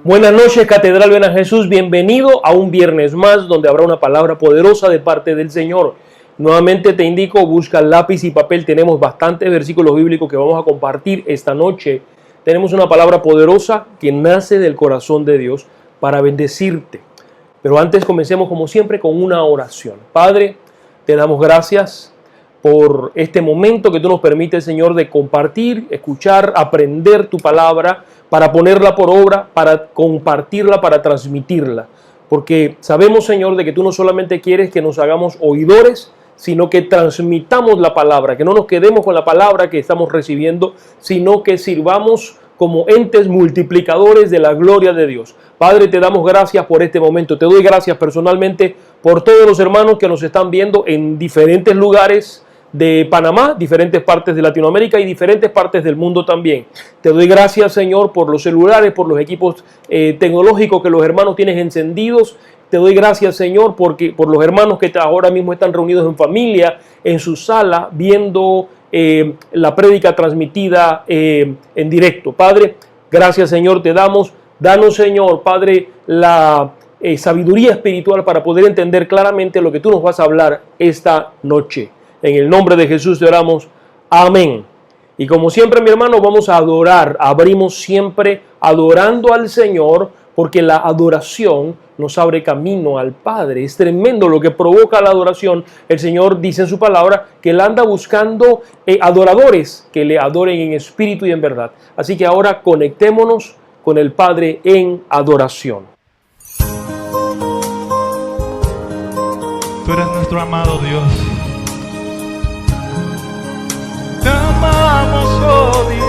Buenas noches, Catedral Ven a Jesús. Bienvenido a un viernes más donde habrá una palabra poderosa de parte del Señor. Nuevamente te indico, busca lápiz y papel. Tenemos bastantes versículos bíblicos que vamos a compartir esta noche. Tenemos una palabra poderosa que nace del corazón de Dios para bendecirte. Pero antes comencemos como siempre con una oración. Padre, te damos gracias por este momento que tú nos permites, Señor, de compartir, escuchar, aprender tu palabra, para ponerla por obra, para compartirla, para transmitirla. Porque sabemos, Señor, de que tú no solamente quieres que nos hagamos oidores, sino que transmitamos la palabra, que no nos quedemos con la palabra que estamos recibiendo, sino que sirvamos como entes multiplicadores de la gloria de Dios. Padre, te damos gracias por este momento. Te doy gracias personalmente por todos los hermanos que nos están viendo en diferentes lugares de Panamá, diferentes partes de Latinoamérica y diferentes partes del mundo también. Te doy gracias, Señor, por los celulares, por los equipos tecnológicos que los hermanos tienen encendidos. Te doy gracias, Señor, por los hermanos que ahora mismo están reunidos en familia, en su sala, viendo la prédica transmitida en directo. Padre, gracias, Señor, te damos. Danos, Señor, Padre, la sabiduría espiritual para poder entender claramente lo que tú nos vas a hablar esta noche. En el nombre de Jesús te oramos. Amén. Y como siempre, mi hermano, vamos a adorar. Abrimos siempre adorando al Señor, porque la adoración nos abre camino al Padre. Es tremendo lo que provoca la adoración. El Señor dice en su palabra que Él anda buscando adoradores que le adoren en espíritu y en verdad. Así que ahora conectémonos con el Padre en adoración. Tú eres nuestro amado Dios. Te amamos, oh Dios.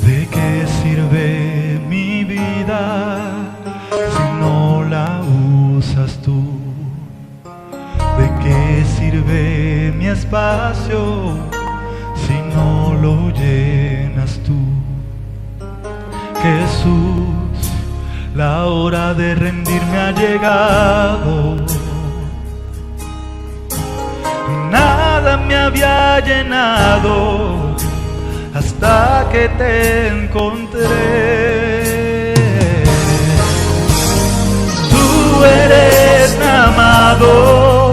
¿De qué sirve mi vida si no la usas tú? ¿De qué sirve mi espacio si no lo llenas tú? Jesús, la hora de rendirme ha llegado. Nada me había llenado hasta que te encontré. Tú eres mi amado,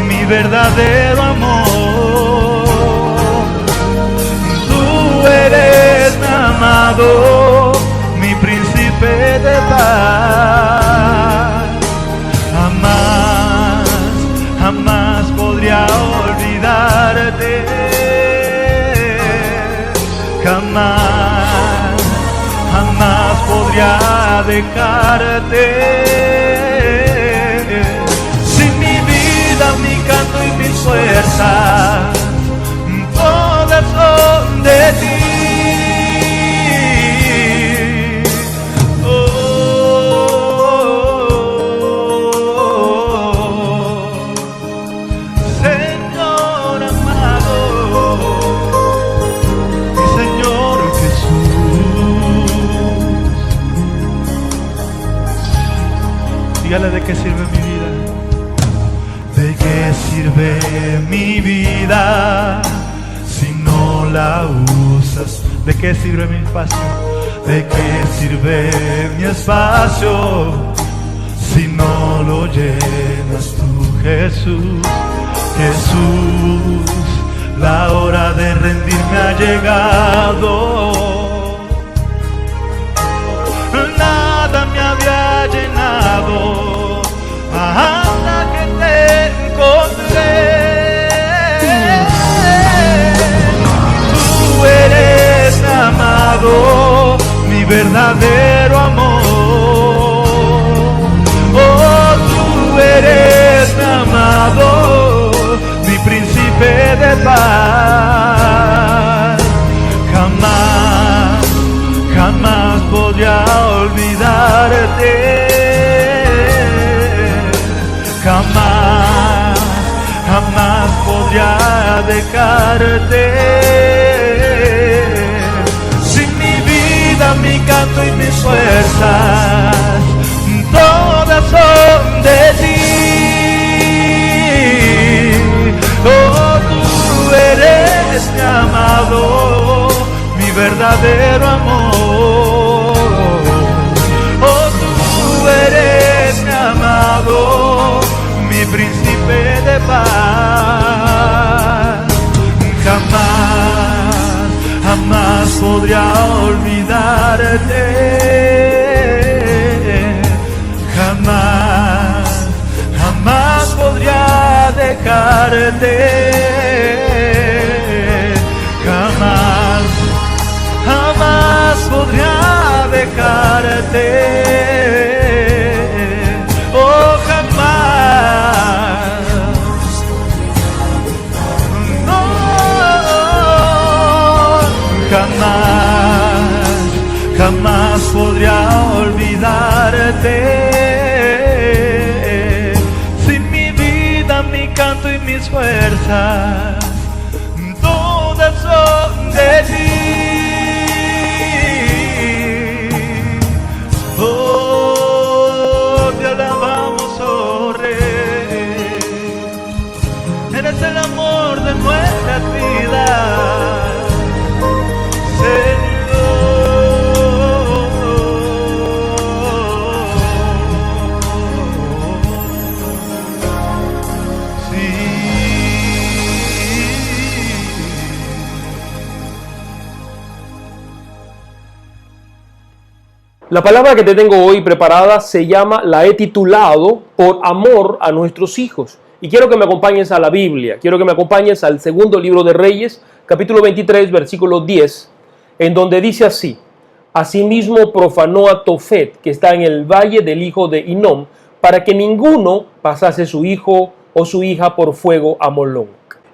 mi verdadero amor. Tú eres mi amado, mi príncipe de paz. Jamás, jamás podría olvidarte. Jamás, jamás podría dejarte. Sin mi vida, mi canto y mis fuerzas, todas son de ti. Dígale de qué sirve mi vida. ¿De qué sirve mi vida si no la usas? ¿De qué sirve mi espacio? ¿De qué sirve mi espacio si no lo llenas tú, Jesús? Jesús, la hora de rendirme ha llegado. Nada me había llenado hasta que te encontré. Tú eres amado, mi verdadero amor. Oh, tú eres amado, mi príncipe de paz. Jamás, jamás podría olvidarte. Jamás, jamás podría dejarte. Sin mi vida, mi canto y mis fuerzas, todas son de ti. fuerzas, todas son de ti. Oh, te alabamos, oh Rey, eres el amor de nuestras vidas, Señor. La palabra que te tengo hoy preparada la he titulado Por amor a nuestros hijos. Y quiero que me acompañes a la Biblia, quiero que me acompañes al segundo libro de Reyes, capítulo 23, versículo 10, en donde dice así: Asimismo profanó a Tofet, que está en el valle del hijo de Hinnom, para que ninguno pasase su hijo o su hija por fuego a Moloc.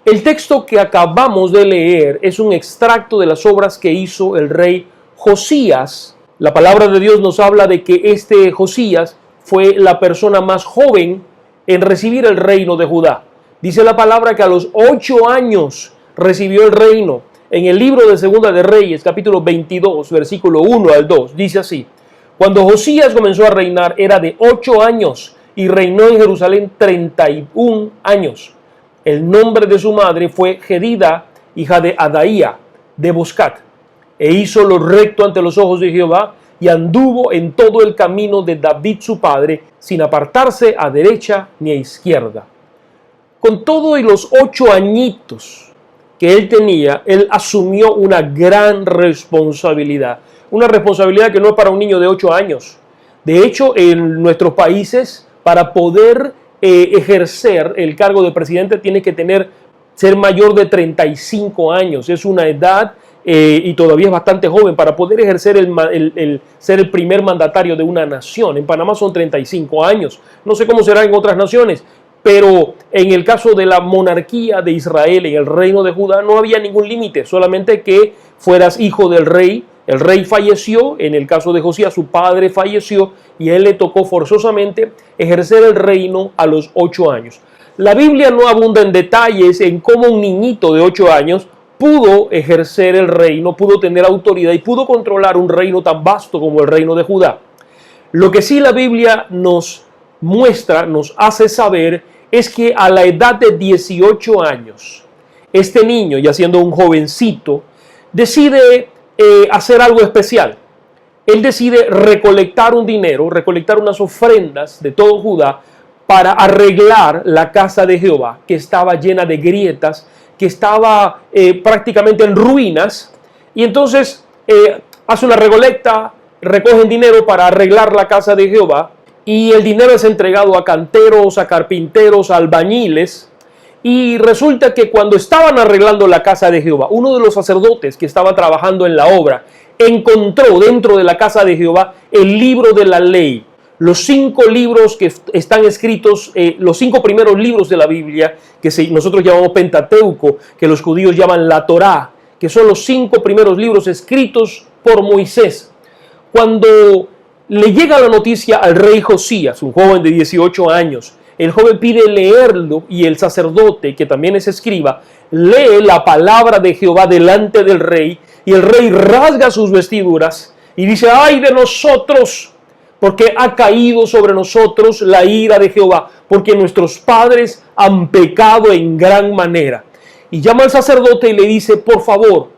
El texto que acabamos de leer es un extracto de las obras que hizo el rey Josías. La palabra de Dios nos habla de que este Josías fue la persona más joven en recibir el reino de Judá. Dice la palabra que a los 8 años recibió el reino. En el libro de Segunda de Reyes, capítulo 22, versículo 1 al 2, dice así: Cuando Josías comenzó a reinar era de 8 años y reinó en Jerusalén 31 años. El nombre de su madre fue Jedida, hija de Adaía, de Boscat. E hizo lo recto ante los ojos de Jehová y anduvo en todo el camino de David su padre, sin apartarse a derecha ni a izquierda. Con todo y los 8 añitos que él tenía, él asumió una gran responsabilidad. Una responsabilidad que no es para un niño de 8 años. De hecho, en nuestros países, para poder ejercer el cargo de presidente, tiene que ser mayor de 35 años. Es una edad y todavía es bastante joven para poder ejercer ser el primer mandatario de una nación. En Panamá son 35 años. No sé cómo será en otras naciones, pero en el caso de la monarquía de Israel, en el reino de Judá, no había ningún límite, solamente que fueras hijo del rey. El rey falleció, en el caso de Josías su padre falleció y a él le tocó forzosamente ejercer el reino a los 8 años. La Biblia no abunda en detalles en cómo un niñito de 8 años pudo ejercer el reino, pudo tener autoridad y pudo controlar un reino tan vasto como el reino de Judá. Lo que sí la Biblia nos muestra, nos hace saber, es que a la edad de 18 años, este niño, ya siendo un jovencito, decide hacer algo especial. Él decide recolectar un dinero, recolectar unas ofrendas de todo Judá para arreglar la casa de Jehová, que estaba llena de grietas, que estaba prácticamente en ruinas. Y entonces hace una recolecta, recogen dinero para arreglar la casa de Jehová, y el dinero es entregado a canteros, a carpinteros, a albañiles. Y resulta que cuando estaban arreglando la casa de Jehová, uno de los sacerdotes que estaba trabajando en la obra encontró dentro de la casa de Jehová el libro de la ley, los 5 libros que están escritos, los 5 primeros libros de la Biblia, que nosotros llamamos Pentateuco, que los judíos llaman la Torá, que son los 5 primeros libros escritos por Moisés. Cuando le llega la noticia al rey Josías, un joven de 18 años, el joven pide leerlo y el sacerdote, que también es escriba, lee la palabra de Jehová delante del rey, y el rey rasga sus vestiduras y dice: ¡ay de nosotros! Porque ha caído sobre nosotros la ira de Jehová, porque nuestros padres han pecado en gran manera. Y llama al sacerdote y le dice: por favor,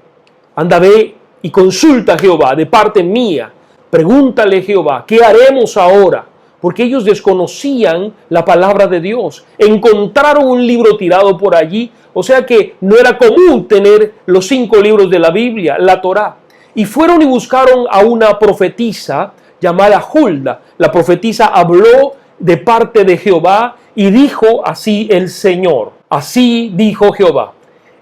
anda, ve y consulta a Jehová de parte mía. Pregúntale a Jehová, ¿qué haremos ahora? Porque ellos desconocían la palabra de Dios. Encontraron un libro tirado por allí. O sea que no era común tener los 5 libros de la Biblia, la Torá. Y fueron y buscaron a una profetisa llamada Hulda. La profetisa habló de parte de Jehová y dijo así el Señor. Así dijo Jehová: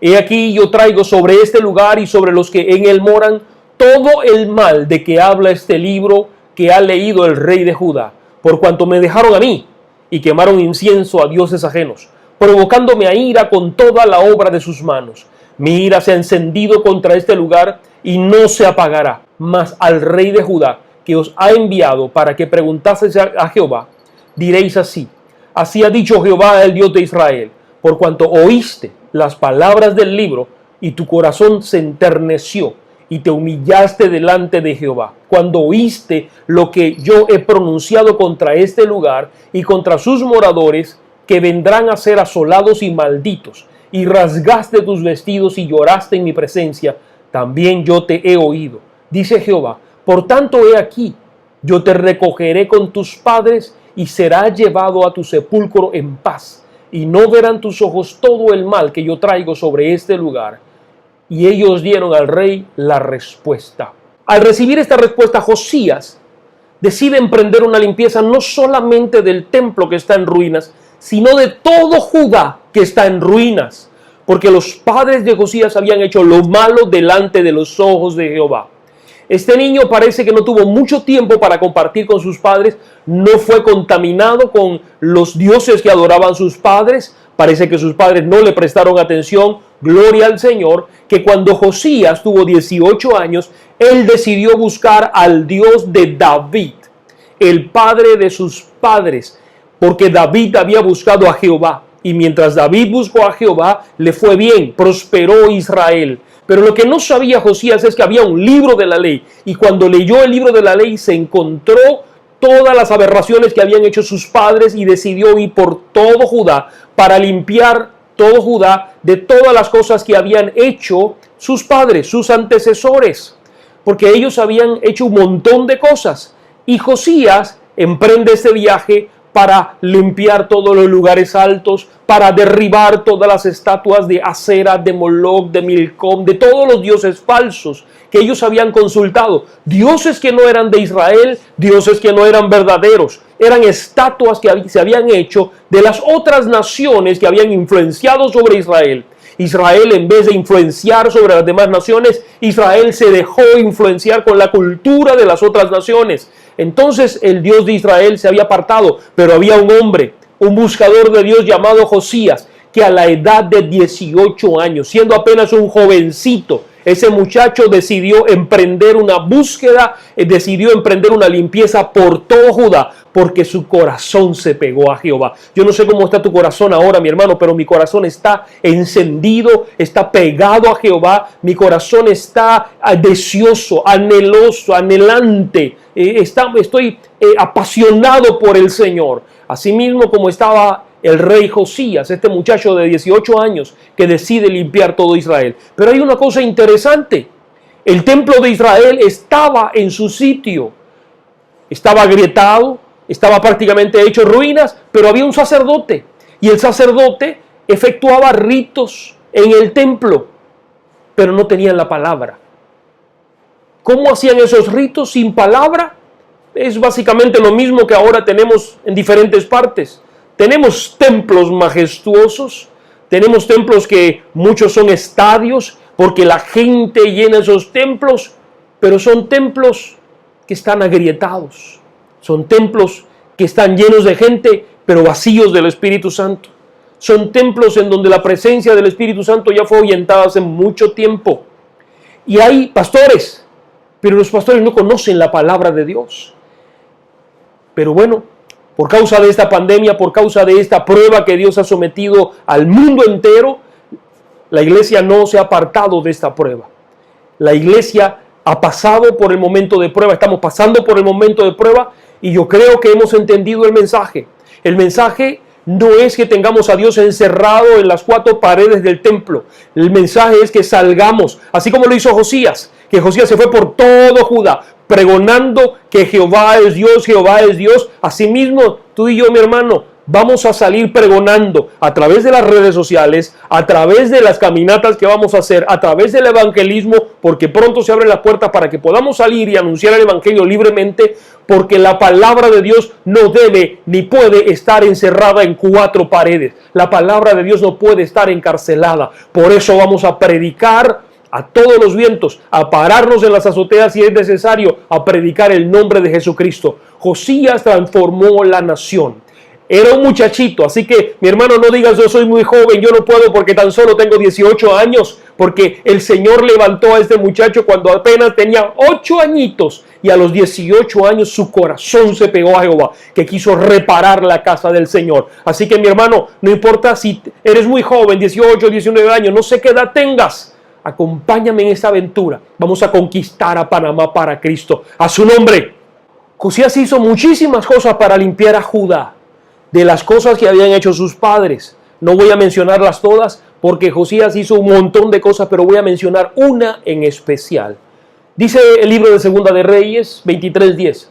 he aquí yo traigo sobre este lugar y sobre los que en él moran todo el mal de que habla este libro que ha leído el rey de Judá, por cuanto me dejaron a mí y quemaron incienso a dioses ajenos, provocándome a ira con toda la obra de sus manos. Mi ira se ha encendido contra este lugar y no se apagará. Mas al rey de Judá, que os ha enviado para que preguntaseis a Jehová, diréis así: así ha dicho Jehová, el Dios de Israel: por cuanto oíste las palabras del libro y tu corazón se enterneció y te humillaste delante de Jehová. Cuando oíste lo que yo he pronunciado contra este lugar y contra sus moradores, que vendrán a ser asolados y malditos, y rasgaste tus vestidos y lloraste en mi presencia, también yo te he oído, dice Jehová. Por tanto, he aquí, yo te recogeré con tus padres y serás llevado a tu sepulcro en paz, y no verán tus ojos todo el mal que yo traigo sobre este lugar. Y ellos dieron al rey la respuesta. Al recibir esta respuesta, Josías decide emprender una limpieza no solamente del templo que está en ruinas, sino de todo Judá que está en ruinas, porque los padres de Josías habían hecho lo malo delante de los ojos de Jehová. Este niño parece que no tuvo mucho tiempo para compartir con sus padres, no fue contaminado con los dioses que adoraban sus padres, parece que sus padres no le prestaron atención, gloria al Señor, que cuando Josías tuvo 18 años, él decidió buscar al Dios de David, el padre de sus padres, porque David había buscado a Jehová, y mientras David buscó a Jehová, le fue bien, prosperó Israel. Pero lo que no sabía Josías es que había un libro de la ley, y cuando leyó el libro de la ley se encontró todas las aberraciones que habían hecho sus padres y decidió ir por todo Judá para limpiar todo Judá de todas las cosas que habían hecho sus padres, sus antecesores, porque ellos habían hecho un montón de cosas. Y Josías emprende este viaje para limpiar todos los lugares altos, para derribar todas las estatuas de Acera, de Moloc, de Milcom, de todos los dioses falsos que ellos habían consultado. Dioses que no eran de Israel, dioses que no eran verdaderos. Eran estatuas que se habían hecho de las otras naciones que habían influenciado sobre Israel. Israel, en vez de influenciar sobre las demás naciones, Israel se dejó influenciar con la cultura de las otras naciones. Entonces el Dios de Israel se había apartado, pero había un hombre, un buscador de Dios llamado Josías, que a la edad de 18 años, siendo apenas un jovencito, ese muchacho decidió emprender una búsqueda, decidió emprender una limpieza por todo Judá, porque su corazón se pegó a Jehová. Yo no sé cómo está tu corazón ahora, mi hermano, pero mi corazón está encendido, está pegado a Jehová, mi corazón está deseoso, anheloso, anhelante, estoy apasionado por el Señor. Asimismo como estaba el rey Josías, este muchacho de 18 años que decide limpiar todo Israel. Pero hay una cosa interesante. El templo de Israel estaba en su sitio. Estaba agrietado, estaba prácticamente hecho ruinas, pero había un sacerdote. Y el sacerdote efectuaba ritos en el templo, pero no tenían la palabra. ¿Cómo hacían esos ritos sin palabra? Es básicamente lo mismo que ahora tenemos en diferentes partes. Tenemos templos majestuosos, tenemos templos que muchos son estadios, porque la gente llena esos templos, pero son templos que están agrietados, son templos que están llenos de gente, pero vacíos del Espíritu Santo. Son templos en donde la presencia del Espíritu Santo ya fue ahuyentada hace mucho tiempo. Y hay pastores, pero los pastores no conocen la palabra de Dios. Pero bueno, por causa de esta pandemia, por causa de esta prueba que Dios ha sometido al mundo entero, la iglesia no se ha apartado de esta prueba. La iglesia ha pasado por el momento de prueba, estamos pasando por el momento de prueba y yo creo que hemos entendido el mensaje. El mensaje no es que tengamos a Dios encerrado en las 4 paredes del templo. El mensaje es que salgamos, así como lo hizo Josías, que Josías se fue por todo Judá, pregonando que Jehová es Dios, Jehová es Dios. Asimismo, tú y yo, mi hermano, vamos a salir pregonando a través de las redes sociales, a través de las caminatas que vamos a hacer, a través del evangelismo, porque pronto se abren las puertas para que podamos salir y anunciar el evangelio libremente, porque la palabra de Dios no debe ni puede estar encerrada en 4 paredes. La palabra de Dios no puede estar encarcelada. Por eso vamos a predicar a todos los vientos, a pararnos en las azoteas si es necesario, a predicar el nombre de Jesucristo. Josías transformó la nación. Era un muchachito, así que mi hermano, no digas yo soy muy joven, yo no puedo porque tan solo tengo 18 años, porque el Señor levantó a este muchacho cuando apenas tenía 8 añitos y a los 18 años su corazón se pegó a Jehová, que quiso reparar la casa del Señor. Así que mi hermano, no importa si eres muy joven, 18, 19 años, no sé qué edad tengas, acompáñame en esta aventura. Vamos a conquistar a Panamá para Cristo. A su nombre. Josías hizo muchísimas cosas para limpiar a Judá de las cosas que habían hecho sus padres. No voy a mencionarlas todas porque Josías hizo un montón de cosas, pero voy a mencionar una en especial. Dice el libro de Segunda de Reyes 23:10.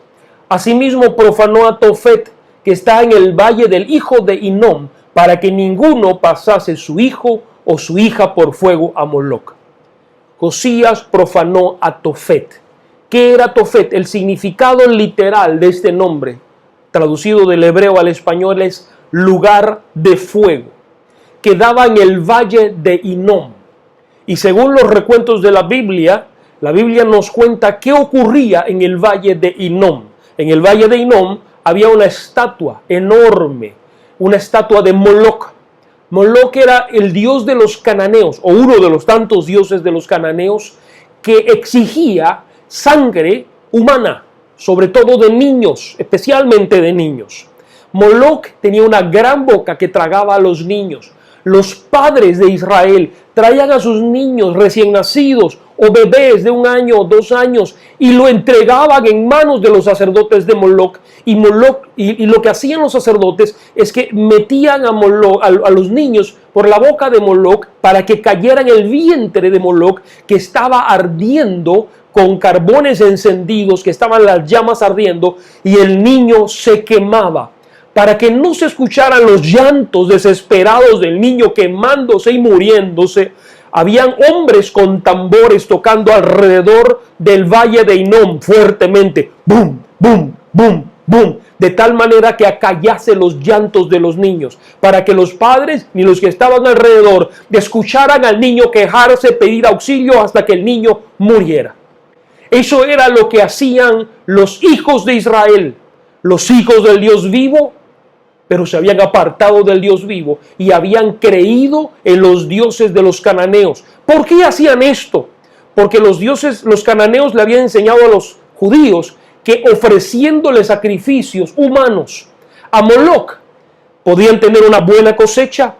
Asimismo profanó a Tofet, que está en el valle del hijo de Hinnom, para que ninguno pasase su hijo o su hija por fuego a Moloc. Josías profanó a Tofet. ¿Qué era Tofet? El significado literal de este nombre, traducido del hebreo al español, es lugar de fuego. Quedaba en el valle de Hinnom. Y según los recuentos de la Biblia nos cuenta qué ocurría en el valle de Hinnom. En el valle de Hinnom había una estatua enorme, una estatua de Moloc. Moloc era el dios de los cananeos, o uno de los tantos dioses de los cananeos, que exigía sangre humana, sobre todo de niños, especialmente de niños. Moloc tenía una gran boca que tragaba a los niños. Los padres de Israel traían a sus niños recién nacidos o bebés de 1 año o 2 años y lo entregaban en manos de los sacerdotes de Moloc. Y lo que hacían los sacerdotes es que metían a los niños por la boca de Moloc para que cayera en el vientre de Moloc, que estaba ardiendo con carbones encendidos, que estaban las llamas ardiendo, y el niño se quemaba. Para que no se escucharan los llantos desesperados del niño quemándose y muriéndose, habían hombres con tambores tocando alrededor del valle de Hinnom fuertemente. ¡Bum, bum, bum, bum! De tal manera que acallase los llantos de los niños, para que los padres ni los que estaban alrededor escucharan al niño quejarse, pedir auxilio hasta que el niño muriera. Eso era lo que hacían los hijos de Israel, los hijos del Dios vivo, pero se habían apartado del Dios vivo y habían creído en los dioses de los cananeos. ¿Por qué hacían esto? Porque los cananeos le habían enseñado a los judíos que ofreciéndole sacrificios humanos a Moloc podían tener una buena cosecha,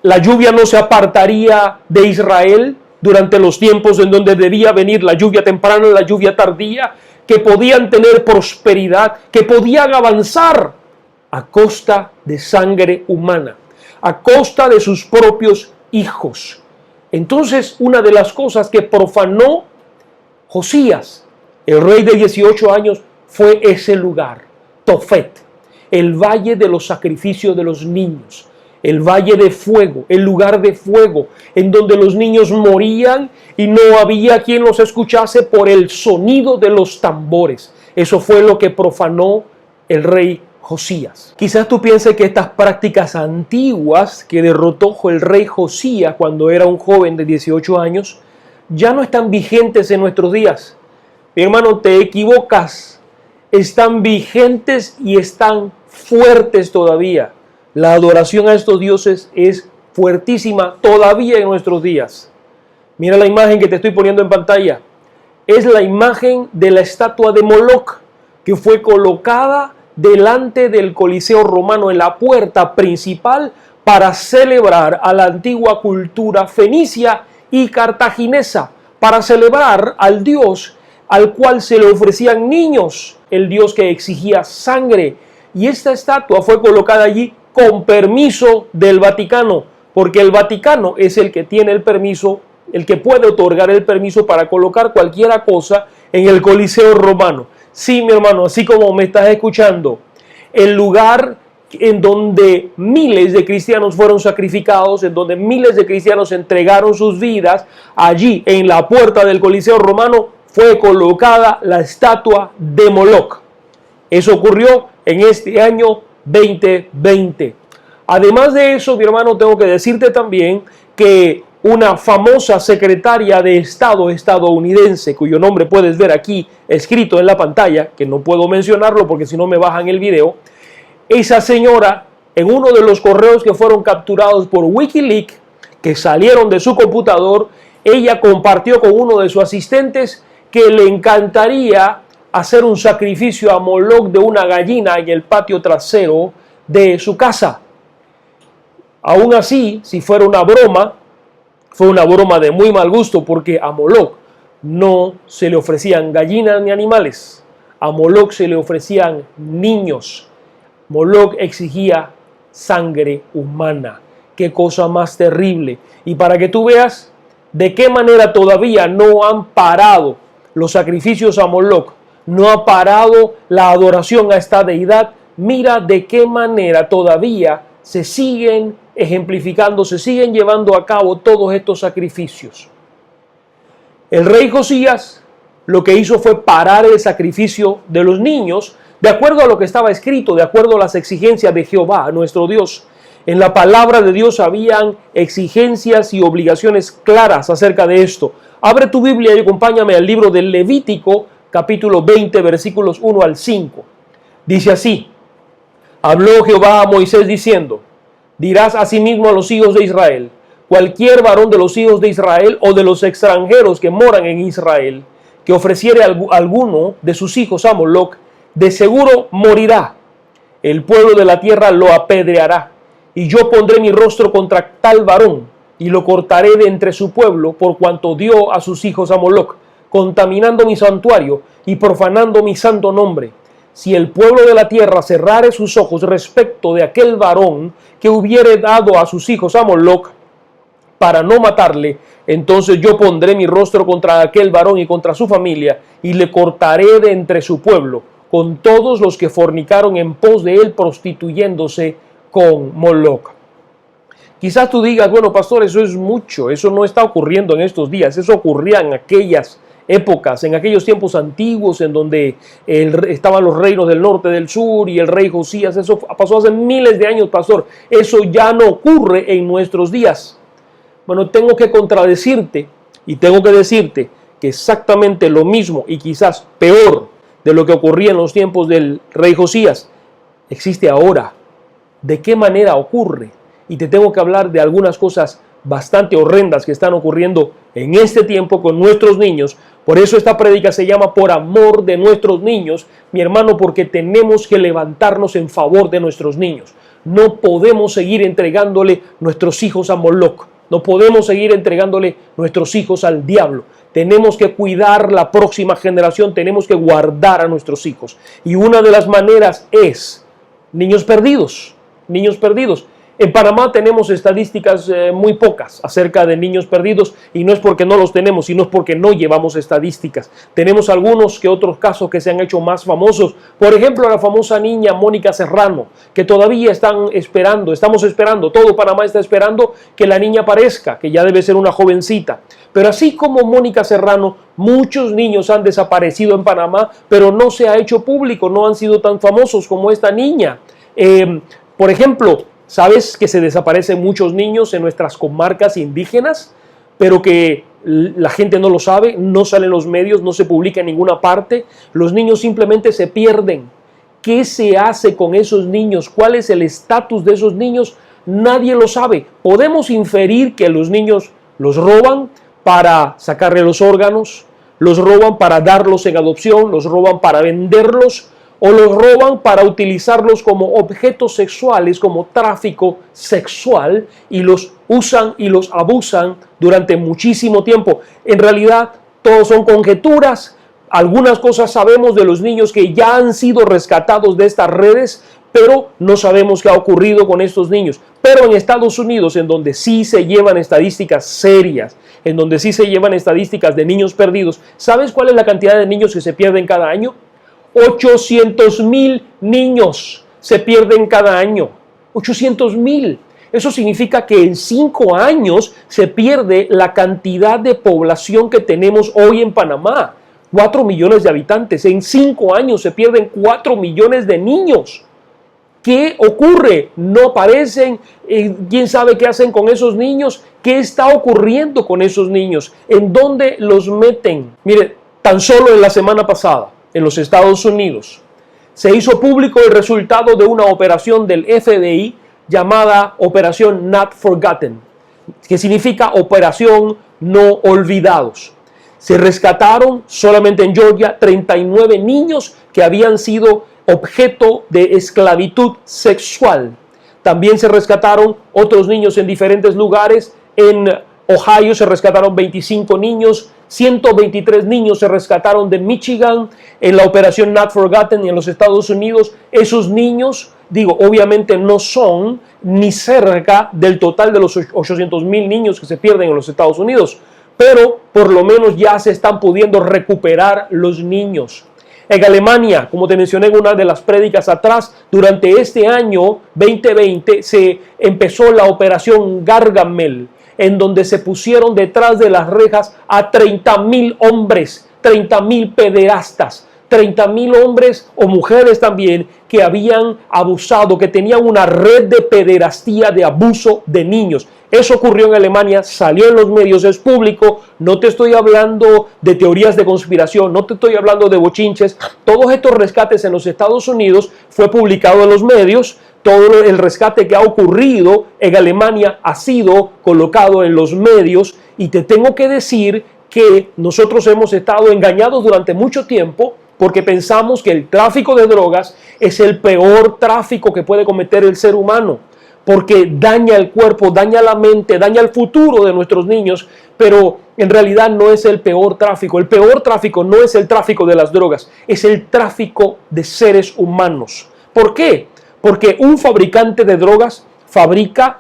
la lluvia no se apartaría de Israel durante los tiempos en donde debía venir la lluvia temprana y la lluvia tardía, que podían tener prosperidad, que podían avanzar a costa de sangre humana, a costa de sus propios hijos. Entonces, una de las cosas que profanó Josías, el rey de 18 años, fue ese lugar, Tofet, el valle de los sacrificios de los niños, el valle de fuego, el lugar de fuego, en donde los niños morían y no había quien los escuchase por el sonido de los tambores. Eso fue lo que profanó el rey Josías. Quizás tú pienses que estas prácticas antiguas que derrotó el rey Josías cuando era un joven de 18 años ya no están vigentes en nuestros días. Mi hermano, te equivocas. Están vigentes y están fuertes todavía. La adoración a estos dioses es fuertísima todavía en nuestros días. Mira la imagen que te estoy poniendo en pantalla. Es la imagen de la estatua de Moloc que fue colocada delante del Coliseo romano en la puerta principal para celebrar a la antigua cultura fenicia y cartaginesa, para celebrar al dios al cual se le ofrecían niños, el dios que exigía sangre. Y esta estatua fue colocada allí con permiso del Vaticano, porque el Vaticano es el que tiene el permiso, el que puede otorgar el permiso para colocar cualquier cosa en el Coliseo romano. Sí, mi hermano, así como me estás escuchando, el lugar en donde miles de cristianos fueron sacrificados, en donde miles de cristianos entregaron sus vidas, allí en la puerta del Coliseo romano fue colocada la estatua de Moloc. Eso ocurrió en este año 2020. Además de eso, mi hermano, tengo que decirte también que una famosa secretaria de Estado estadounidense, cuyo nombre puedes ver aquí escrito en la pantalla, que no puedo mencionarlo porque si no me bajan el video, esa señora, en uno de los correos que fueron capturados por Wikileaks, que salieron de su computador, ella compartió con uno de sus asistentes que le encantaría hacer un sacrificio a Moloch de una gallina en el patio trasero de su casa. Aún así, si fuera una broma, fue una broma de muy mal gusto, porque a Moloch no se le ofrecían gallinas ni animales. A Moloch se le ofrecían niños. Moloch exigía sangre humana. Qué cosa más terrible. Y para que tú veas de qué manera todavía no han parado los sacrificios a Moloch, no ha parado la adoración a esta deidad, mira de qué manera todavía se siguen ejemplificando, se siguen llevando a cabo todos estos sacrificios. El rey Josías lo que hizo fue parar el sacrificio de los niños de acuerdo a lo que estaba escrito, de acuerdo a las exigencias de Jehová, nuestro Dios. En la palabra de Dios habían exigencias y obligaciones claras acerca de esto. Abre tu Biblia y acompáñame al libro del Levítico, capítulo 20, versículos 1 al 5. Dice así: habló Jehová a Moisés diciendo: dirás asimismo a los hijos de Israel: cualquier varón de los hijos de Israel o de los extranjeros que moran en Israel, que ofreciere alguno de sus hijos a Moloch, de seguro morirá. El pueblo de la tierra lo apedreará, y yo pondré mi rostro contra tal varón, y lo cortaré de entre su pueblo, por cuanto dio a sus hijos a Moloch, contaminando mi santuario y profanando mi santo nombre. Si el pueblo de la tierra cerrare sus ojos respecto de aquel varón que hubiere dado a sus hijos a Moloch, para no matarle, entonces yo pondré mi rostro contra aquel varón y contra su familia, y le cortaré de entre su pueblo, con todos los que fornicaron en pos de él, prostituyéndose con Moloch. Quizás tú digas: bueno, pastor, eso es mucho, eso no está ocurriendo en estos días, eso ocurría en aquellas épocas, en aquellos tiempos antiguos en donde estaban los reinos del norte, del sur y el rey Josías. Eso pasó hace miles de años, pastor. Eso ya no ocurre en nuestros días. Bueno, tengo que contradecirte y tengo que decirte que exactamente lo mismo y quizás peor de lo que ocurría en los tiempos del rey Josías existe ahora. ¿De qué manera ocurre? Y te tengo que hablar de algunas cosas bastante horrendas que están ocurriendo en este tiempo con nuestros niños. Por eso esta prédica se llama Por amor de nuestros niños, mi hermano, porque tenemos que levantarnos en favor de nuestros niños. No podemos seguir entregándole nuestros hijos a Moloch. No podemos seguir entregándole nuestros hijos al diablo. Tenemos que cuidar la próxima generación, tenemos que guardar a nuestros hijos. Y una de las maneras es niños perdidos. Niños perdidos. En Panamá tenemos estadísticas muy pocas acerca de niños perdidos, y no es porque no los tenemos, sino es porque no llevamos estadísticas. Tenemos algunos que otros casos que se han hecho más famosos. Por ejemplo, la famosa niña Mónica Serrano, que todavía estamos esperando, todo Panamá está esperando que la niña aparezca, que ya debe ser una jovencita. Pero así como Mónica Serrano, muchos niños han desaparecido en Panamá, pero no se ha hecho público, no han sido tan famosos como esta niña. Por ejemplo, ¿sabes que se desaparecen muchos niños en nuestras comarcas indígenas, pero que la gente no lo sabe, no sale en los medios, no se publica en ninguna parte? Los niños simplemente se pierden. ¿Qué se hace con esos niños? ¿Cuál es el estatus de esos niños? Nadie lo sabe. Podemos inferir que los niños los roban para sacarle los órganos, los roban para darlos en adopción, los roban para venderlos, o los roban para utilizarlos como objetos sexuales, como tráfico sexual, y los usan y los abusan durante muchísimo tiempo. En realidad, todo son conjeturas. Algunas cosas sabemos de los niños que ya han sido rescatados de estas redes, pero no sabemos qué ha ocurrido con estos niños. Pero en Estados Unidos, en donde sí se llevan estadísticas serias, en donde sí se llevan estadísticas de niños perdidos, ¿sabes cuál es la cantidad de niños que se pierden cada año? 800,000 niños se pierden cada año. 800,000. Eso significa que en 5 años se pierde la cantidad de población que tenemos hoy en Panamá. 4 millones de habitantes. En 5 años se pierden 4 millones de niños. ¿Qué ocurre? No aparecen. ¿Quién sabe qué hacen con esos niños? ¿Qué está ocurriendo con esos niños? ¿En dónde los meten? Mire, tan solo en la semana pasada, en los Estados Unidos, se hizo público el resultado de una operación del FBI llamada Operación Not Forgotten, que significa Operación No Olvidados. Se rescataron solamente en Georgia 39 niños que habían sido objeto de esclavitud sexual. También se rescataron otros niños en diferentes lugares. En Ohio se rescataron 25 niños, 123 niños se rescataron de Michigan en la operación Not Forgotten en los Estados Unidos. Esos niños, obviamente no son ni cerca del total de los 800,000 niños que se pierden en los Estados Unidos, pero por lo menos ya se están pudiendo recuperar los niños. En Alemania, como te mencioné en una de las prédicas atrás, durante este año 2020 se empezó la operación Gargamel, en donde se pusieron detrás de las rejas a 30,000 hombres, 30,000 pederastas, 30,000 hombres o mujeres también que habían abusado, que tenían una red de pederastía, de abuso de niños. Eso ocurrió en Alemania, salió en los medios, es público. No te estoy hablando de teorías de conspiración, no te estoy hablando de bochinches. Todos estos rescates en los Estados Unidos fue publicado en los medios. Todo el rescate que ha ocurrido en Alemania ha sido colocado en los medios. Y te tengo que decir que nosotros hemos estado engañados durante mucho tiempo porque pensamos que el tráfico de drogas es el peor tráfico que puede cometer el ser humano, porque daña el cuerpo, daña la mente, daña el futuro de nuestros niños, pero en realidad no es el peor tráfico. El peor tráfico no es el tráfico de las drogas, es el tráfico de seres humanos. ¿Por qué? Porque un fabricante de drogas fabrica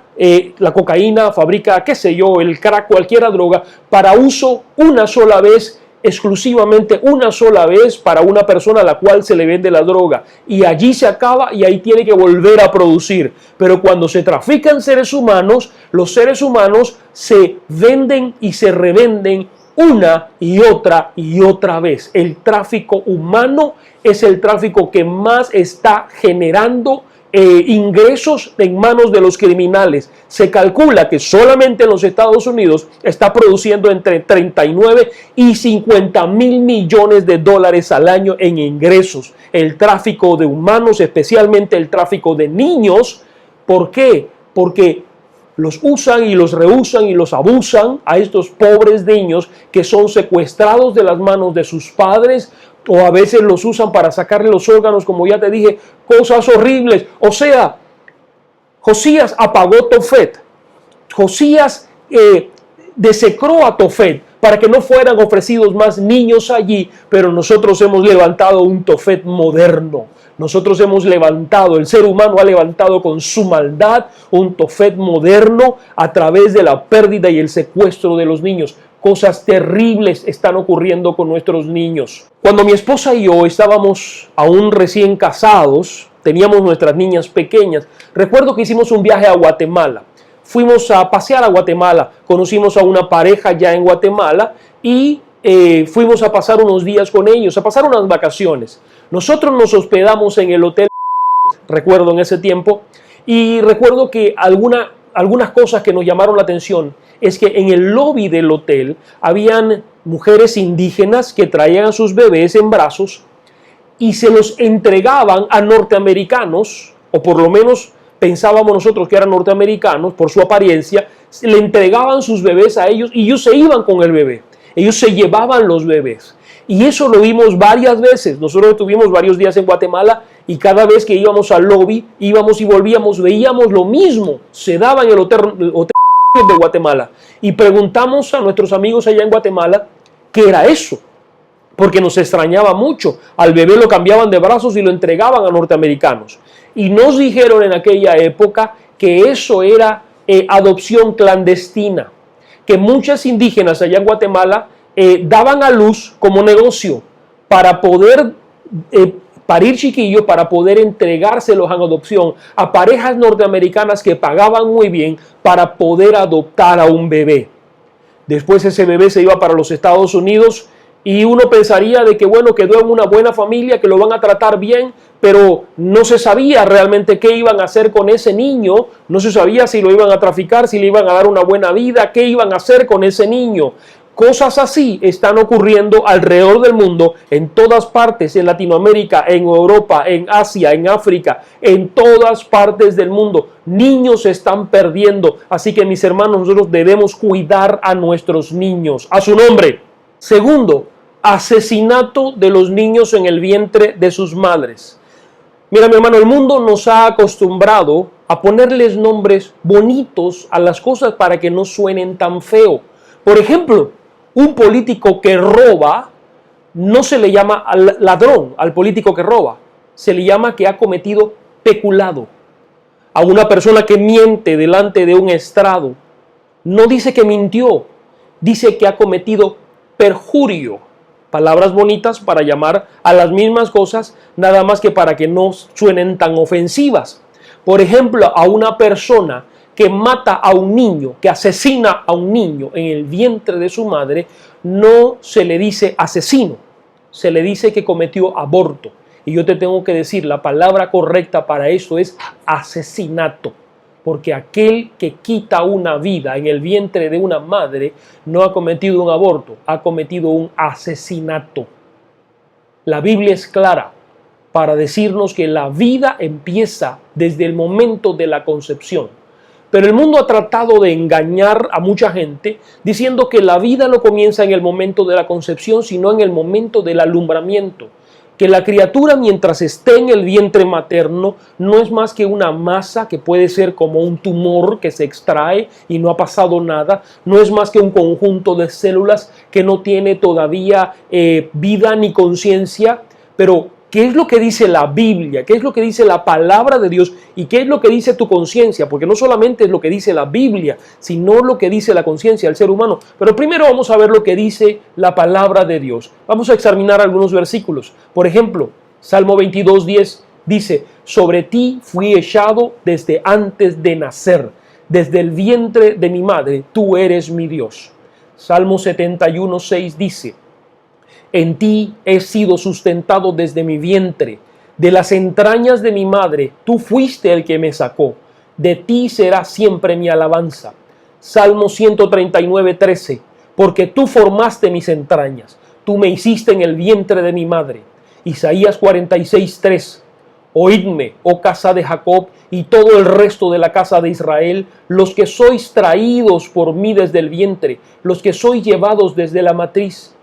la cocaína, fabrica, el crack, cualquier droga, para uso una sola vez, exclusivamente una sola vez para una persona a la cual se le vende la droga, y allí se acaba y ahí tiene que volver a producir. Pero cuando se trafican seres humanos, los seres humanos se venden y se revenden una y otra vez. El tráfico humano es el tráfico que más está generando ingresos en manos de los criminales. Se calcula que solamente en los Estados Unidos está produciendo entre 39 y 50,000 millones de dólares al año en ingresos. El tráfico de humanos, especialmente el tráfico de niños. ¿Por qué? Porque los usan y los reusan y los abusan a estos pobres niños que son secuestrados de las manos de sus padres, o a veces los usan para sacarle los órganos, como ya te dije, cosas horribles. O sea, Josías apagó Tofet. Josías desecró a Tofet para que no fueran ofrecidos más niños allí, pero nosotros hemos levantado un Tofet moderno. Nosotros hemos levantado, el ser humano ha levantado con su maldad un Tofet moderno a través de la pérdida y el secuestro de los niños. Cosas terribles están ocurriendo con nuestros niños. Cuando mi esposa y yo estábamos aún recién casados, teníamos nuestras niñas pequeñas. Recuerdo que hicimos un viaje a Guatemala. Fuimos a pasear a Guatemala, conocimos a una pareja ya en Guatemala y fuimos a pasar unos días con ellos, a pasar unas vacaciones. Nosotros nos hospedamos en el hotel, recuerdo en ese tiempo, y recuerdo que algunas cosas que nos llamaron la atención es que en el lobby del hotel habían mujeres indígenas que traían a sus bebés en brazos y se los entregaban a norteamericanos, o por lo menos pensábamos nosotros que eran norteamericanos por su apariencia. Le entregaban sus bebés a ellos y ellos se iban con el bebé. Ellos se llevaban los bebés. Y eso lo vimos varias veces. Nosotros estuvimos varios días en Guatemala y cada vez que íbamos al lobby, íbamos y volvíamos, veíamos lo mismo. Se daba en el hotel de Guatemala. Y preguntamos a nuestros amigos allá en Guatemala qué era eso, porque nos extrañaba mucho. Al bebé lo cambiaban de brazos y lo entregaban a norteamericanos. Y nos dijeron en aquella época que eso era adopción clandestina, que muchas indígenas allá en Guatemala daban a luz como negocio para poder parir chiquillos, para poder entregárselos en adopción a parejas norteamericanas que pagaban muy bien para poder adoptar a un bebé. Después ese bebé se iba para los Estados Unidos y uno pensaría de que bueno, quedó en una buena familia, que lo van a tratar bien, pero no se sabía realmente qué iban a hacer con ese niño, no se sabía si lo iban a traficar, si le iban a dar una buena vida, qué iban a hacer con ese niño. Cosas así están ocurriendo alrededor del mundo, en todas partes, en Latinoamérica, en Europa, en Asia, en África, en todas partes del mundo. Niños se están perdiendo, así que mis hermanos, nosotros debemos cuidar a nuestros niños, a su nombre. Segundo, asesinato de los niños en el vientre de sus madres. Mira, mi hermano, el mundo nos ha acostumbrado a ponerles nombres bonitos a las cosas para que no suenen tan feo. Por ejemplo, un político que roba, no se le llama ladrón al político que roba, se le llama que ha cometido peculado. A una persona que miente delante de un estrado, no dice que mintió, dice que ha cometido perjurio. Palabras bonitas para llamar a las mismas cosas, nada más que para que no suenen tan ofensivas. Por ejemplo, a una persona que mata a un niño, que asesina a un niño en el vientre de su madre, no se le dice asesino, se le dice que cometió aborto. Y yo te tengo que decir, la palabra correcta para eso es asesinato, porque aquel que quita una vida en el vientre de una madre no ha cometido un aborto, ha cometido un asesinato. La Biblia es clara para decirnos que la vida empieza desde el momento de la concepción. Pero el mundo ha tratado de engañar a mucha gente diciendo que la vida no comienza en el momento de la concepción, sino en el momento del alumbramiento. Que la criatura, mientras esté en el vientre materno, no es más que una masa que puede ser como un tumor que se extrae y no ha pasado nada. No es más que un conjunto de células que no tiene todavía vida ni conciencia. Pero ¿qué es lo que dice la Biblia? ¿Qué es lo que dice la palabra de Dios? ¿Y qué es lo que dice tu conciencia? Porque no solamente es lo que dice la Biblia, sino lo que dice la conciencia del ser humano. Pero primero vamos a ver lo que dice la palabra de Dios. Vamos a examinar algunos versículos. Por ejemplo, Salmo 22:10 dice: sobre ti fui echado desde antes de nacer, desde el vientre de mi madre, tú eres mi Dios. Salmo 71:6 dice: en ti he sido sustentado desde mi vientre, de las entrañas de mi madre, tú fuiste el que me sacó, de ti será siempre mi alabanza. Salmo 139:13, porque tú formaste mis entrañas, tú me hiciste en el vientre de mi madre. Isaías 46:3, oídme, oh casa de Jacob, y todo el resto de la casa de Israel, los que sois traídos por mí desde el vientre, los que sois llevados desde la matriz.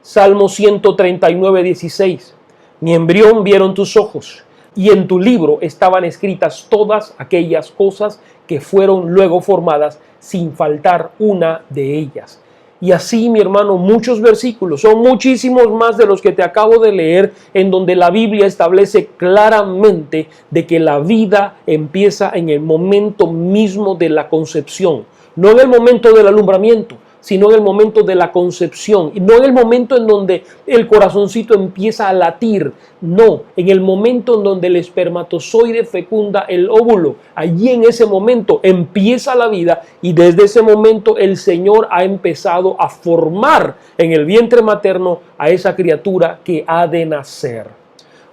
Salmo 139:16, mi embrión vieron tus ojos, y en tu libro estaban escritas todas aquellas cosas que fueron luego formadas, sin faltar una de ellas. Y así, mi hermano, muchos versículos, son muchísimos más de los que te acabo de leer, en donde la Biblia establece claramente de que la vida empieza en el momento mismo de la concepción, no en el momento del alumbramiento, sino en el momento de la concepción, y no en el momento en donde el corazoncito empieza a latir, no, en el momento en donde el espermatozoide fecunda el óvulo. Allí en ese momento empieza la vida, y desde ese momento el Señor ha empezado a formar en el vientre materno a esa criatura que ha de nacer.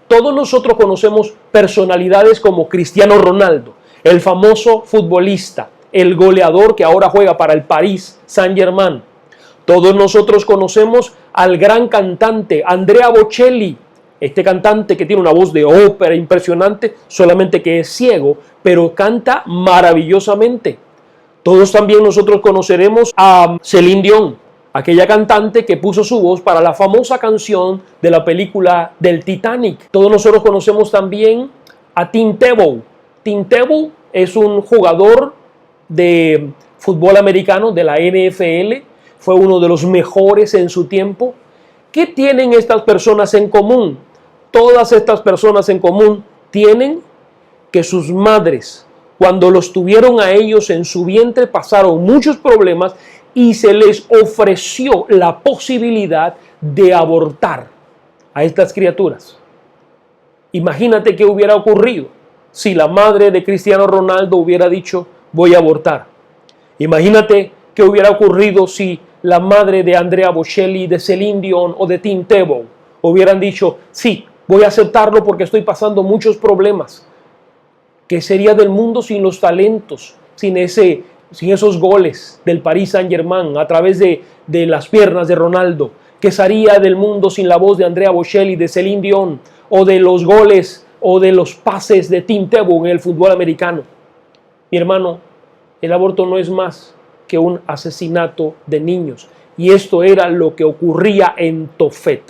Todos nosotros conocemos personalidades como Cristiano Ronaldo, el famoso futbolista, el goleador que ahora juega para el Paris Saint-Germain. Todos nosotros conocemos al gran cantante Andrea Bocelli, este cantante que tiene una voz de ópera impresionante, solamente que es ciego, pero canta maravillosamente. Todos también nosotros conoceremos a Celine Dion, aquella cantante que puso su voz para la famosa canción de la película del Titanic. Todos nosotros conocemos también a Tim Tebow. Tim Tebow es un jugador de fútbol americano de la NFL, fue uno de los mejores en su tiempo. ¿Qué tienen estas personas en común? Todas estas personas en común tienen que sus madres, cuando los tuvieron a ellos en su vientre, pasaron muchos problemas y se les ofreció la posibilidad de abortar a estas criaturas. Imagínate qué hubiera ocurrido si la madre de Cristiano Ronaldo hubiera dicho: voy a abortar. Imagínate qué hubiera ocurrido si la madre de Andrea Bocelli, de Celine Dion o de Tim Tebow hubieran dicho: sí, voy a aceptarlo porque estoy pasando muchos problemas. ¿Qué sería del mundo sin los talentos, sin ese sin esos goles del Paris Saint-Germain a través de las piernas de Ronaldo? ¿Qué sería del mundo sin la voz de Andrea Bocelli, de Celine Dion, o de los goles o de los pases de Tim Tebow en el fútbol americano? Mi hermano, el aborto no es más que un asesinato de niños. Y esto era lo que ocurría en Tofet.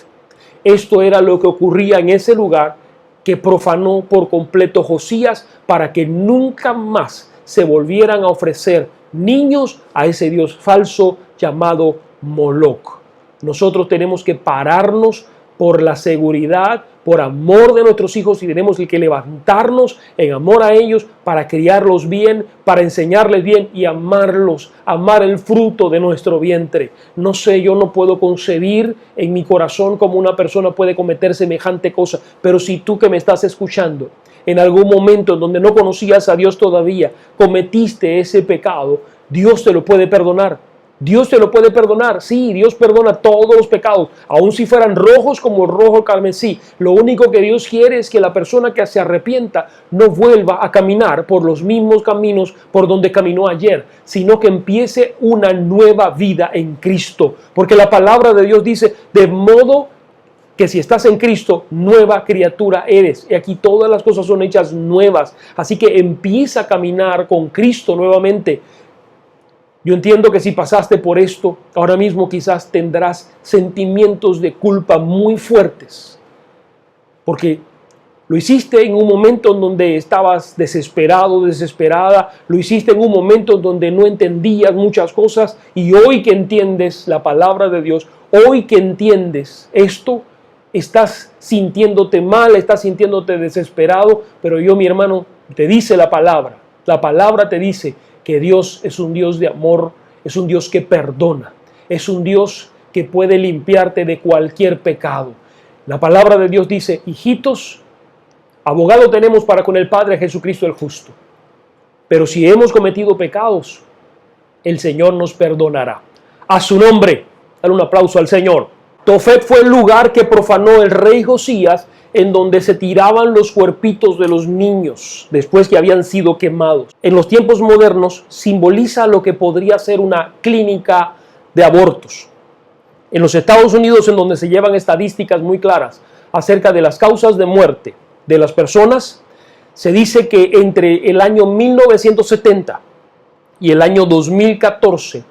Esto era lo que ocurría en ese lugar que profanó por completo Josías para que nunca más se volvieran a ofrecer niños a ese dios falso llamado Moloc. Nosotros tenemos que pararnos por la seguridad, por amor de nuestros hijos, y tenemos que levantarnos en amor a ellos para criarlos bien, para enseñarles bien y amarlos, amar el fruto de nuestro vientre. No sé, yo no puedo concebir en mi corazón cómo una persona puede cometer semejante cosa, pero si tú que me estás escuchando, en algún momento en donde no conocías a Dios todavía, cometiste ese pecado, Dios te lo puede perdonar. Dios te lo puede perdonar. Sí, Dios perdona todos los pecados, aun si fueran rojos como el rojo carmesí. Lo único que Dios quiere es que la persona que se arrepienta no vuelva a caminar por los mismos caminos por donde caminó ayer, sino que empiece una nueva vida en Cristo. Porque la palabra de Dios dice, de modo que si estás en Cristo, nueva criatura eres. Y aquí todas las cosas son hechas nuevas. Así que empieza a caminar con Cristo nuevamente. Yo entiendo que si pasaste por esto, ahora mismo quizás tendrás sentimientos de culpa muy fuertes, porque lo hiciste en un momento en donde estabas desesperado, desesperada, lo hiciste en un momento en donde no entendías muchas cosas, y hoy que entiendes la palabra de Dios, hoy que entiendes esto, estás sintiéndote mal, estás sintiéndote desesperado, pero yo, mi hermano, te dice la palabra te dice que Dios es un Dios de amor, es un Dios que perdona, es un Dios que puede limpiarte de cualquier pecado. La palabra de Dios dice, hijitos, abogado tenemos para con el Padre, Jesucristo el justo. Pero si hemos cometido pecados, el Señor nos perdonará. A su nombre, dale un aplauso al Señor. Tofet fue el lugar que profanó el rey Josías, en donde se tiraban los cuerpitos de los niños después que habían sido quemados. En los tiempos modernos simboliza lo que podría ser una clínica de abortos. En los Estados Unidos, en donde se llevan estadísticas muy claras acerca de las causas de muerte de las personas, se dice que entre el año 1970 y el año 2014,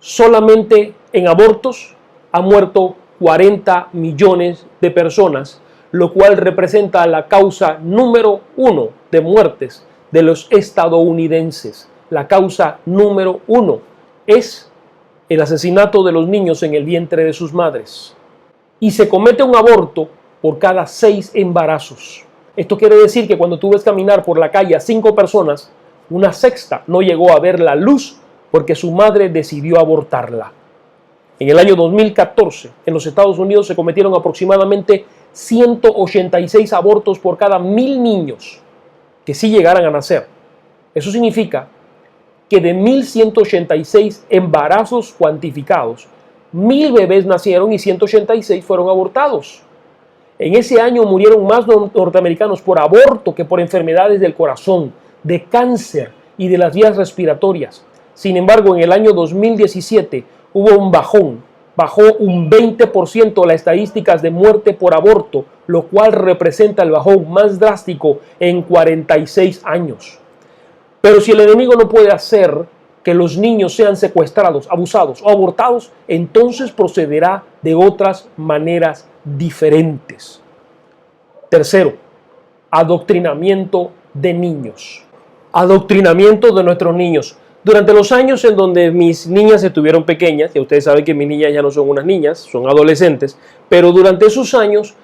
solamente en abortos han muerto 40 millones de personas, lo cual representa la causa número 1 de muertes de los estadounidenses. La causa número 1 es el asesinato de los niños en el vientre de sus madres. Y se comete un aborto por cada 6 embarazos. Esto quiere decir que cuando tú ves caminar por la calle a 5 personas, una sexta no llegó a ver la luz porque su madre decidió abortarla. En el año 2014, en los Estados Unidos se cometieron aproximadamente 186 abortos por cada 1000 niños que sí llegaran a nacer. Eso significa que de 1186 embarazos cuantificados, 1000 bebés nacieron y 186 fueron abortados. En ese año murieron más norteamericanos por aborto que por enfermedades del corazón, de cáncer y de las vías respiratorias. Sin embargo, en el año 2017 hubo un bajón. Bajó un 20% las estadísticas de muerte por aborto, lo cual representa el bajón más drástico en 46 años. Pero si el enemigo no puede hacer que los niños sean secuestrados, abusados o abortados, entonces procederá de otras maneras diferentes. Tercero, adoctrinamiento de niños. Adoctrinamiento de nuestros niños. Durante los años en donde mis niñas estuvieron pequeñas, ya ustedes saben que mis niñas ya no son unas niñas, son adolescentes, pero durante esos años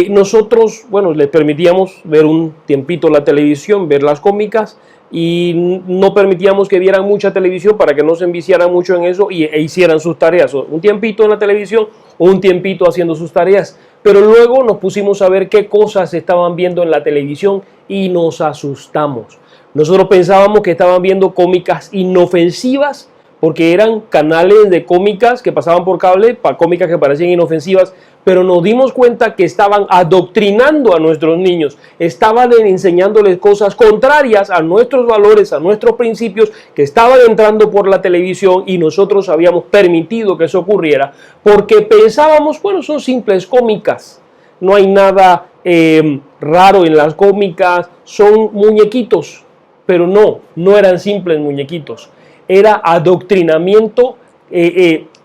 nosotros, les permitíamos ver un tiempito la televisión, ver las cómicas, y no permitíamos que vieran mucha televisión para que no se enviciaran mucho en eso e hicieran sus tareas. Un tiempito en la televisión, un tiempito haciendo sus tareas, pero luego nos pusimos a ver qué cosas estaban viendo en la televisión y nos asustamos. Nosotros pensábamos que estaban viendo cómicas inofensivas porque eran canales de cómicas que pasaban por cable, para cómicas que parecían inofensivas, pero nos dimos cuenta que estaban adoctrinando a nuestros niños, estaban enseñándoles cosas contrarias a nuestros valores, a nuestros principios, que estaban entrando por la televisión y nosotros habíamos permitido que eso ocurriera porque pensábamos, bueno, son simples cómicas, no hay nada raro en las cómicas, son muñequitos, pero no eran simples muñequitos, era adoctrinamiento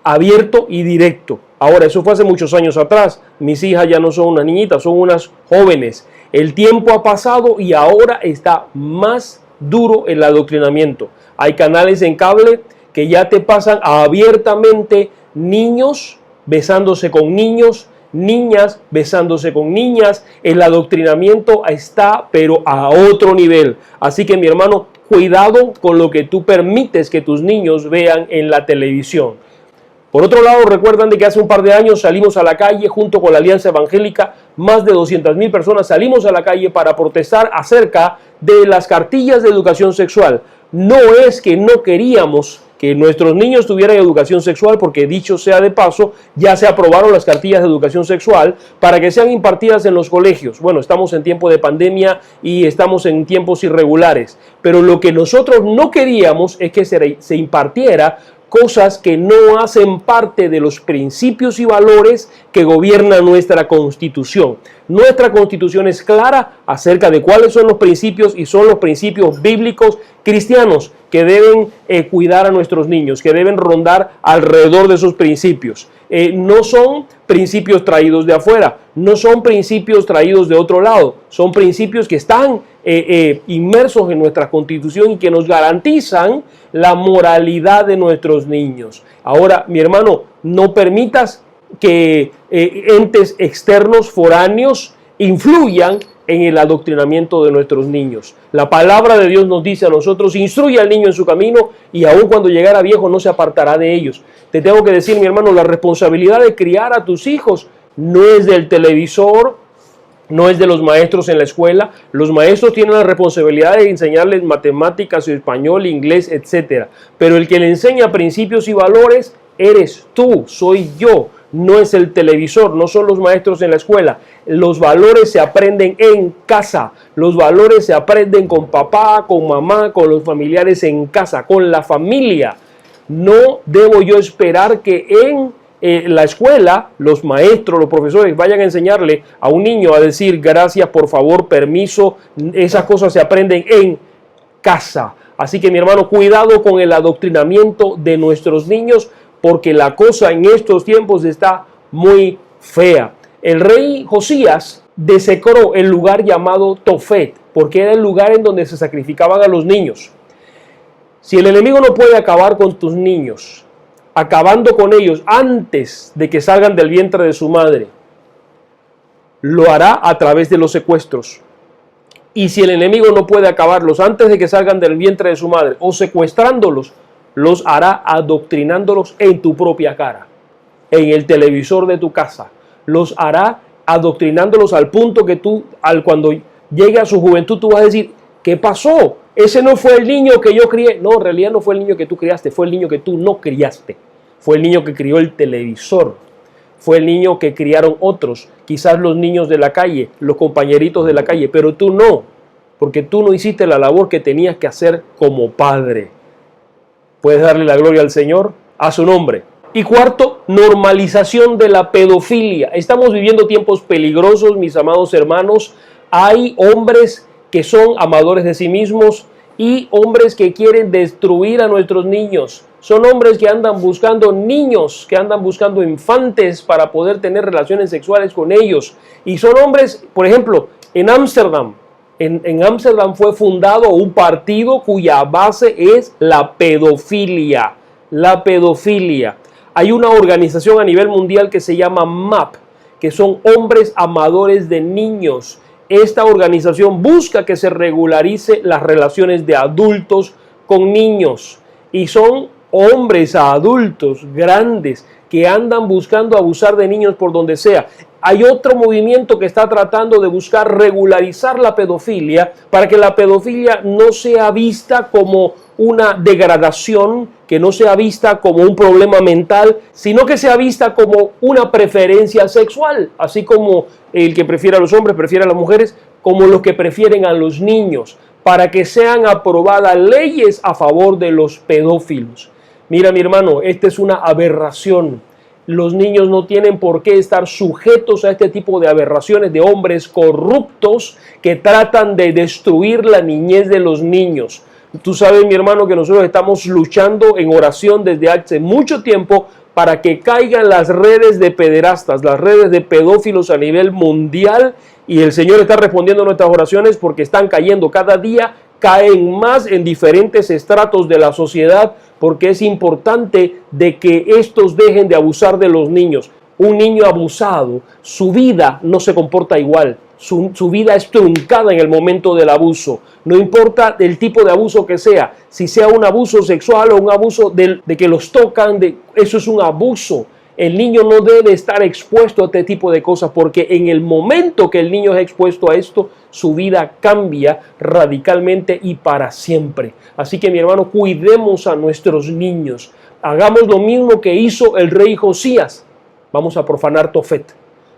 abierto y directo. Ahora, eso fue hace muchos años atrás. Mis hijas ya no son unas niñitas, son unas jóvenes. El tiempo ha pasado y ahora está más duro el adoctrinamiento. Hay canales en cable que ya te pasan abiertamente niños besándose con niños, niñas besándose con niñas. El adoctrinamiento está, pero a otro nivel. Así que, mi hermano, cuidado con lo que tú permites que tus niños vean en la televisión. Por otro lado, recuerdan de que hace un par de años salimos a la calle junto con la Alianza Evangélica, más de 200,000 personas salimos a la calle para protestar acerca de las cartillas de educación sexual. No es que no queríamos que nuestros niños tuvieran educación sexual, porque dicho sea de paso, ya se aprobaron las cartillas de educación sexual para que sean impartidas en los colegios. Bueno, estamos en tiempo de pandemia y estamos en tiempos irregulares, pero lo que nosotros no queríamos es que se impartiera cosas que no hacen parte de los principios y valores que gobiernan nuestra Constitución. Nuestra Constitución es clara acerca de cuáles son los principios y son los principios bíblicos cristianos que deben cuidar a nuestros niños, que deben rondar alrededor de esos principios. No son principios traídos de afuera, no son principios traídos de otro lado, son principios que están inmersos en nuestra Constitución y que nos garantizan la moralidad de nuestros niños. Ahora, mi hermano, no permitas que entes externos, foráneos, influyan en el adoctrinamiento de nuestros niños. La palabra de Dios nos dice a nosotros: instruye al niño en su camino y aun cuando llegara viejo no se apartará de ellos. Te tengo que decir, mi hermano, la responsabilidad de criar a tus hijos no es del televisor, no es de los maestros en la escuela. Los maestros tienen la responsabilidad de enseñarles matemáticas, español, inglés, etc. Pero el que le enseña principios y valores eres tú, soy yo. No es el televisor, no son los maestros en la escuela. Los valores se aprenden en casa. Los valores se aprenden con papá, con mamá, con los familiares en casa, con la familia. No debo yo esperar que en la escuela los maestros, los profesores vayan a enseñarle a un niño a decir gracias, por favor, permiso. Esas cosas se aprenden en casa. Así que, mi hermano, cuidado con el adoctrinamiento de nuestros niños, porque la cosa en estos tiempos está muy fea. El rey Josías desecró el lugar llamado Tofet, porque era el lugar en donde se sacrificaban a los niños. Si el enemigo no puede acabar con tus niños, acabando con ellos antes de que salgan del vientre de su madre, lo hará a través de los secuestros. Y si el enemigo no puede acabarlos antes de que salgan del vientre de su madre o secuestrándolos, los hará adoctrinándolos en tu propia cara, en el televisor de tu casa. Los hará adoctrinándolos al punto que tú, cuando llegue a su juventud, tú vas a decir: ¿qué pasó? Ese no fue el niño que yo crié. No, en realidad no fue el niño que tú criaste, fue el niño que tú no criaste. Fue el niño que crió el televisor. Fue el niño que criaron otros, quizás los niños de la calle, los compañeritos de la calle, pero tú no, porque tú no hiciste la labor que tenías que hacer como padre. Puedes darle la gloria al Señor, a su nombre. Y cuarto, normalización de la pedofilia. Estamos viviendo tiempos peligrosos, mis amados hermanos. Hay hombres que son amadores de sí mismos y hombres que quieren destruir a nuestros niños. Son hombres que andan buscando niños, que andan buscando infantes para poder tener relaciones sexuales con ellos. Y son hombres, por ejemplo, en Ámsterdam. En Ámsterdam fue fundado un partido cuya base es la pedofilia. La pedofilia. Hay una organización a nivel mundial que se llama MAP, que son hombres amadores de niños. Esta organización busca que se regularice las relaciones de adultos con niños. Y son hombres adultos grandes que andan buscando abusar de niños por donde sea. hay otro movimiento que está tratando de buscar regularizar la pedofilia para que la pedofilia no sea vista como una degradación, que no sea vista como un problema mental, sino que sea vista como una preferencia sexual, así como el que prefiere a los hombres prefiere a las mujeres, como los que prefieren a los niños, para que sean aprobadas leyes a favor de los pedófilos. Mira, mi hermano, esta es una aberración. Los niños no tienen por qué estar sujetos a este tipo de aberraciones de hombres corruptos que tratan de destruir la niñez de los niños. Tú sabes, mi hermano, que nosotros estamos luchando en oración desde hace mucho tiempo para que caigan las redes de pederastas, las redes de pedófilos a nivel mundial, y el Señor está respondiendo a nuestras oraciones porque están cayendo cada día, caen más en diferentes estratos de la sociedad, porque es importante de que estos dejen de abusar de los niños. Un niño abusado, su vida no se comporta igual. Su vida es truncada en el momento del abuso. No importa el tipo de abuso que sea, si sea un abuso sexual o un abuso de que los tocan, eso es un abuso. El niño no debe estar expuesto a este tipo de cosas, porque en el momento que el niño es expuesto a esto, su vida cambia radicalmente y para siempre. Así que, mi hermano, cuidemos a nuestros niños. Hagamos lo mismo que hizo el rey Josías. Vamos a profanar Tofet.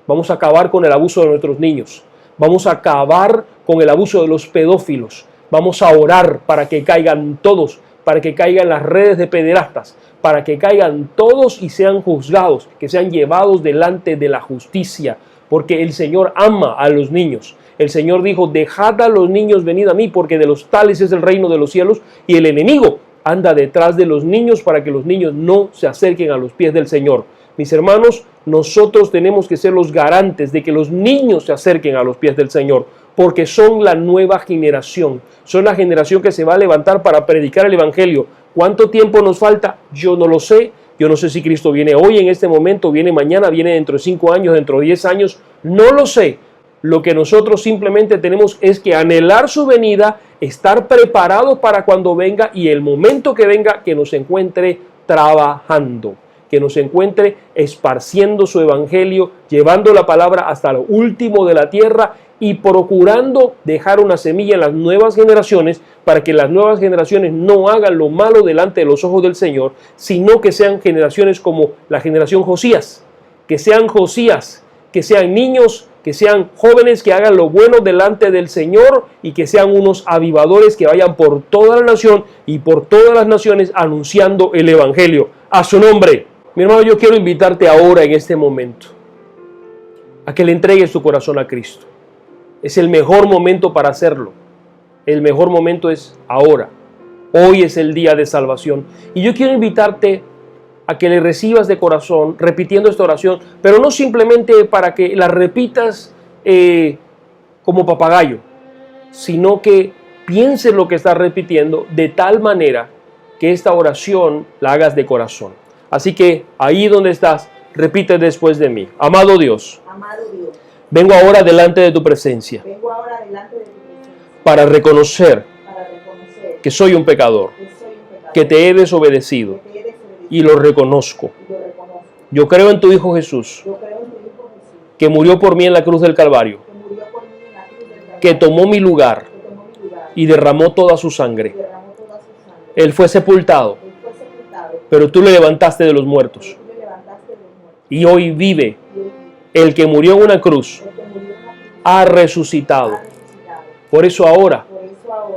Vamos a acabar con el abuso de nuestros niños. Vamos a acabar con el abuso de los pedófilos. Vamos a orar para que caigan todos, para que caigan las redes de pederastas, para que caigan todos y sean juzgados, que sean llevados delante de la justicia, porque el Señor ama a los niños. El Señor dijo: dejad a los niños, venid a mí, porque de los tales es el reino de los cielos, y el enemigo anda detrás de los niños para que los niños no se acerquen a los pies del Señor. Mis hermanos, nosotros tenemos que ser los garantes de que los niños se acerquen a los pies del Señor, porque son la nueva generación, son la generación que se va a levantar para predicar el Evangelio. ¿Cuánto tiempo nos falta? Yo no lo sé. Yo no sé si Cristo viene hoy, en este momento, viene mañana, viene dentro de 5 años, dentro de 10 años. No lo sé. Lo que nosotros simplemente tenemos es que anhelar su venida, estar preparados para cuando venga, y el momento que venga, que nos encuentre trabajando, que nos encuentre esparciendo su evangelio, llevando la palabra hasta lo último de la tierra y procurando dejar una semilla en las nuevas generaciones, para que las nuevas generaciones no hagan lo malo delante de los ojos del Señor, sino que sean generaciones como la generación Josías, que sean niños, que sean jóvenes que hagan lo bueno delante del Señor, y que sean unos avivadores que vayan por toda la nación y por todas las naciones anunciando el evangelio a su nombre. Mi hermano, yo quiero invitarte ahora, en este momento, a que le entregues tu corazón a Cristo. Es el mejor momento para hacerlo. El mejor momento es ahora. Hoy es el día de salvación. Y yo quiero invitarte a que le recibas de corazón, repitiendo esta oración, pero no simplemente para que la repitas como papagayo, sino que pienses lo que estás repitiendo de tal manera que esta oración la hagas de corazón. Así que ahí donde estás, repite después de mí. Amado Dios, vengo ahora delante de tu presencia, para reconocer que soy un pecador, que te he desobedecido, y lo reconozco. Yo creo en tu Hijo Jesús, que murió por mí en la cruz del Calvario, que tomó mi lugar y derramó toda su sangre. Él fue sepultado, pero tú le levantaste de los muertos, y hoy vive. El que murió en una cruz ha resucitado. Por eso ahora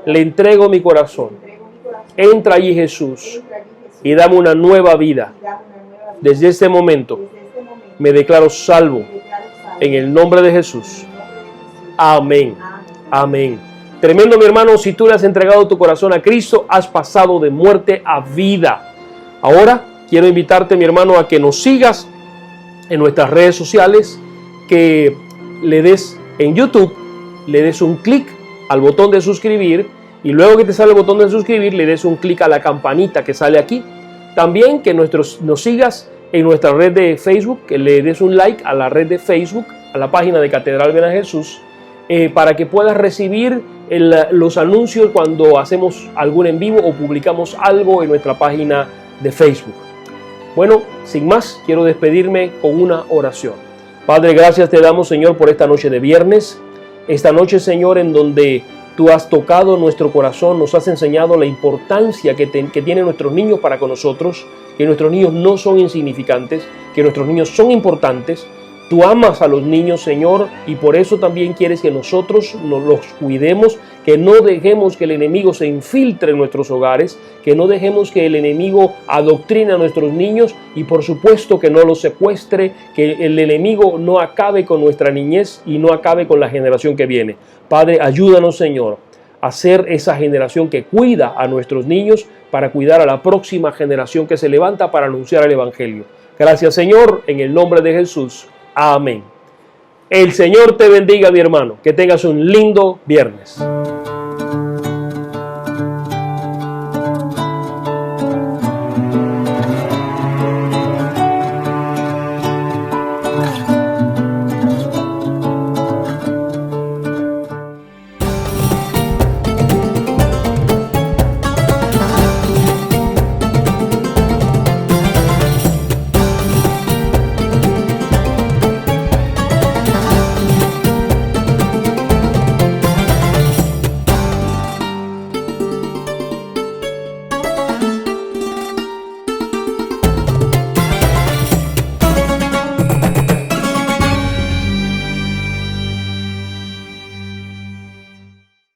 le entrego mi corazón. Entra allí, Jesús, y dame una nueva vida. Desde este momento me declaro salvo en el nombre de Jesús. Amén. Amén. Tremendo, mi hermano. Si tú le has entregado tu corazón a Cristo, has pasado de muerte a vida. Ahora quiero invitarte, mi hermano, a que nos sigas en nuestras redes sociales, que le des en YouTube, le des un clic al botón de suscribir, y luego que te sale el botón de suscribir, le des un clic a la campanita que sale aquí. También que nos sigas en nuestra red de Facebook, que le des un like a la red de Facebook, a la página de Catedral Ven a Jesús, para que puedas recibir los anuncios cuando hacemos algún en vivo o publicamos algo en nuestra página de Facebook. Bueno, sin más, quiero despedirme con una oración. Padre, gracias te damos, Señor, por esta noche de viernes. Esta noche, Señor, en donde tú has tocado nuestro corazón, nos has enseñado la importancia que tienen nuestros niños para con nosotros, que nuestros niños no son insignificantes, que nuestros niños son importantes. Tú amas a los niños, Señor, y por eso también quieres que nosotros los cuidemos, que no dejemos que el enemigo se infiltre en nuestros hogares, que no dejemos que el enemigo adoctrine a nuestros niños y por supuesto que no los secuestre, que el enemigo no acabe con nuestra niñez y no acabe con la generación que viene. Padre, ayúdanos, Señor, a ser esa generación que cuida a nuestros niños para cuidar a la próxima generación que se levanta para anunciar el Evangelio. Gracias, Señor, en el nombre de Jesús. Amén. El Señor te bendiga, mi hermano. Que tengas un lindo viernes.